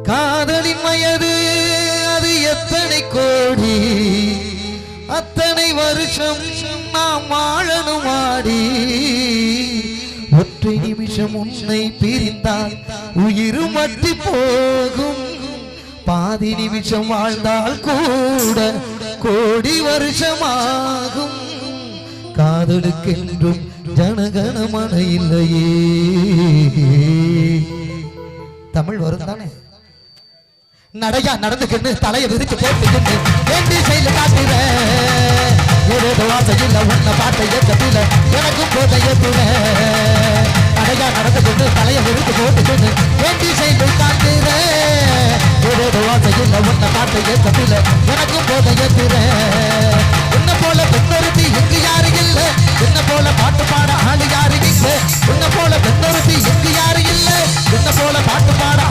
காதலின் வயது அது எத்தனை கோடி அத்தனை வருஷம் நாம் வாழணும் ஆடி ஒற்றை நிமிஷம் உன்னை பிரிந்தால் உயிர் மட்டி போகும் பாதி நிமிஷம் வாழ்ந்தால் கூட கோடி வருஷமாகும் காதலுக்கென்றும் ஜனகணமன இல்லையே தமிழ் வரும் தானே நடையா நடந்துக்கின்னு தலையை விரிச்சு போட்டுக்கின்னு வேண்டி செயல காட்டுற ஏதோ ஆசையில் உன்னை பார்த்த ஏற்றத்தில் எனக்கும் போத ஏற்றுற நடையா நடந்துக்கின்னு தலையை விரிச்சு போட்டுக்கின்னு வேண்டி செயல காட்டுற ஏதோ ஆசையில் உன்னை பார்த்த ஏற்றத்தில் எனக்கும் போத ஏற்றுற உன்னை போல பெண்ணொருத்தி எங்கு யாரு இல்லை என்ன போல பாட்டு பாட ஆளு யாரு இல்லை உன்னை போல பெண்ணொருத்தி எங்கு யாரு இல்லை என்ன போல பாட்டு பாட